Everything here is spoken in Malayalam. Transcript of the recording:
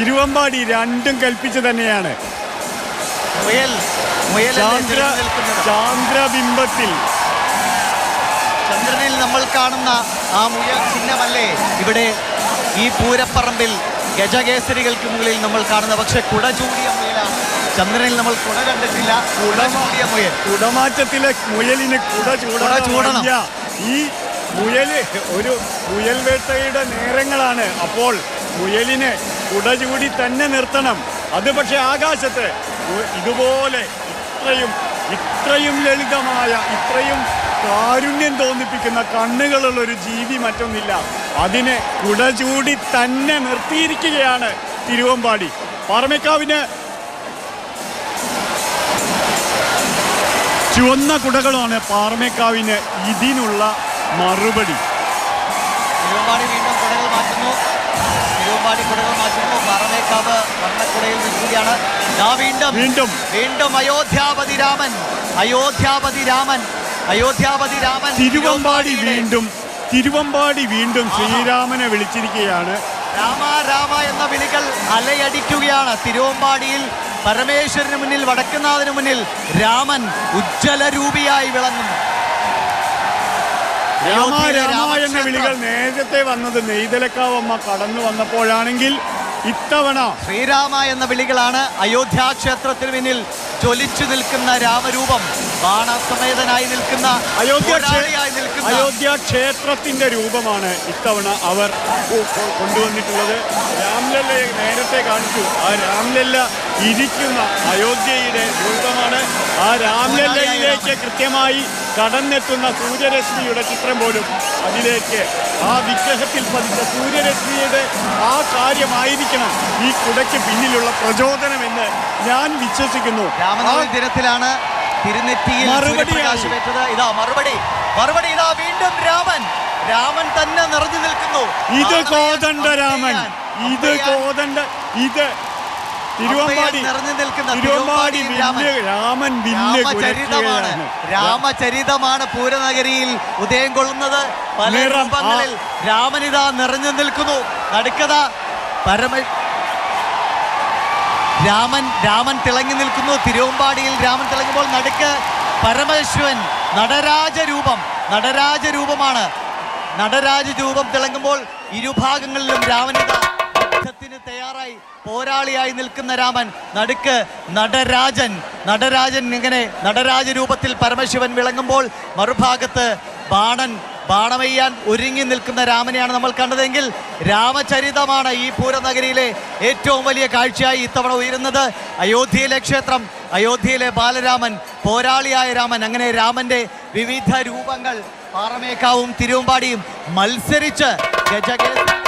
തിരുവമ്പാടി രണ്ടും കൽപ്പിച്ച് തന്നെയാണ്. ചാന്ദ്രബിംബത്തിൽ ചന്ദ്രനിൽ നമ്മൾ കാണുന്ന ആ മുയൽ ചിഹ്നമല്ലേ ഇവിടെ ഈ പൂരപ്പറമ്പിൽ ഗജകേസരികൾക്ക് മുകളിൽ നമ്മൾ കാണുന്ന? പക്ഷെ കുട ചൂടിയ മുയലാണ്. ചന്ദ്രനിൽ നമ്മൾ കുട കണ്ടിട്ടില്ല. കുടചൂടിയ മുയൽ. കുടമാറ്റത്തിലെ മുയലിന് കുട ചൂടണം. ഈ മുയല് ഒരു മുയൽ വേട്ടയുടെ നേരങ്ങളാണ്. അപ്പോൾ മുയലിനെ കുട ചൂടി തന്നെ നിർത്തണം. അത് പക്ഷെ ആകാശത്ത് ഇതുപോലെ ഇത്രയും ലളിതമായ, ഇത്രയും കാരുണ്യം തോന്നിപ്പിക്കുന്ന കണ്ണുകളുള്ള ഒരു ജീവി മറ്റൊന്നില്ല. അതിനെ കുട ചൂടി തന്നെ നിർത്തിയിരിക്കുകയാണ് തിരുവമ്പാടി. പാറമേക്കാവിന് ചുവന്ന കുടകളാണ് പാറമേക്കാവിന് ഇതിനുള്ള മറുപടി. തിരുവമ്പാടി വീണ്ടും കുടകൾ മാറ്റുന്നു. പാറമേക്കാവ് വർണ്ണക്കുടയിൽ നിൽക്കുകയാണ്. വീണ്ടും അയോധ്യാപതി രാമൻ തിരുവമ്പാടി വീണ്ടും ശ്രീരാമനെ വിളിച്ചിരിക്കുകയാണ്. രാമ എന്ന വിളികൾ അലയടിക്കുകയാണ്. തിരുവമ്പാടിയിൽ പരമേശ്വരന് മുന്നിൽ, വടക്കുന്നാഥന് മുന്നിൽ രാമൻ ഉജ്ജ്വല രൂപിയായി വിളങ്ങുന്നു. രാമ എന്ന വിളികൾ നേരത്തെ വന്നത് നെയ്തലക്കാവമ്മ കടന്നു വന്നപ്പോഴാണെങ്കിൽ ഇത്തവണ ശ്രീരാമ എന്ന വിളികളാണ്. അയോധ്യാക്ഷേത്രത്തിന് പിന്നിൽ ജ്വലിച്ചു നിൽക്കുന്ന രാമരൂപം, ബാണസമേതനായി നിൽക്കുന്ന അയോധ്യ ക്ഷേത്രത്തിന്റെ രൂപമാണ് ഇത്തവണ അവർ കൊണ്ടുവന്നിട്ടുള്ളത്. രാംലല്ലയെ നേരത്തെ കാണിച്ചു. ആ രാംലല്ല ഇരിക്കുന്ന അയോധ്യയുടെ രൂപമാണ്. ആ രാംലല്ലയിലേക്ക് കൃത്യമായി കടന്നെത്തുന്ന സൂര്യരശ്മിയുടെ ചിത്രം പോലും അതിലേക്ക് ആ വിഗ്രഹത്തിൽ പതിച്ച സൂര്യരശ്മിയുടെ ആ കാര്യമായിരിക്കണം ഈ കുടയ്ക്ക് പിന്നിലുള്ള പ്രചോദനമെന്ന് ഞാൻ വിശ്വസിക്കുന്നു. രാമനവമി ദിനത്തിലാണ് തിരുനെറ്റിയിൽ പ്രകാശമേറ്റത്. ഇതാ മറുപടി ഇതാ വീണ്ടും രാമൻ തന്നെ നിറഞ്ഞു നിൽക്കുന്നു. ഇത് കോദണ്ഡരാമൻ, ഇത് തിരുവമ്പാടി രാമൻ രാമചരിതമാണ് പൂരനഗരിയിൽ ഉദയം കൊള്ളുന്നത്. പല രൂപങ്ങളിൽ രാമനിതാ നിറഞ്ഞു നിൽക്കുന്നു. നടുക്കഥ രാമൻ തിളങ്ങി നിൽക്കുന്നു. തിരുവമ്പാടിയിൽ രാമൻ തിളങ്ങുമ്പോൾ നടുക്ക് പരമേശ്വരൻ നടരാജരൂപമാണ്. നടരാജരൂപം തിളങ്ങുമ്പോൾ ഇരുഭാഗങ്ങളിലും രാമനിത യുദ്ധത്തിന് തയ്യാറായി പോരാളിയായി നിൽക്കുന്ന രാമൻ. നടുക്ക് നടരാജൻ ഇങ്ങനെ നടരാജരൂപത്തിൽ പരമശിവൻ വിളങ്ങുമ്പോൾ മറുഭാഗത്ത് ബാണമെയ്യാൻ ഒരുങ്ങി നിൽക്കുന്ന രാമനെയാണ് നമ്മൾ കണ്ടതെങ്കിൽ രാമചരിതമാണ് ഈ പൂരനഗരിയിലെ ഏറ്റവും വലിയ കാഴ്ചയായി ഇത്തവണ ഉയരുന്നത്. അയോധ്യയിലെ ക്ഷേത്രം, അയോധ്യയിലെ ബാലരാമൻ, പോരാളിയായ രാമൻ, അങ്ങനെ രാമന്റെ വിവിധ രൂപങ്ങൾ പാറമേക്കാവും തിരുവമ്പാടിയും മത്സരിച്ച് ഗജകേസരി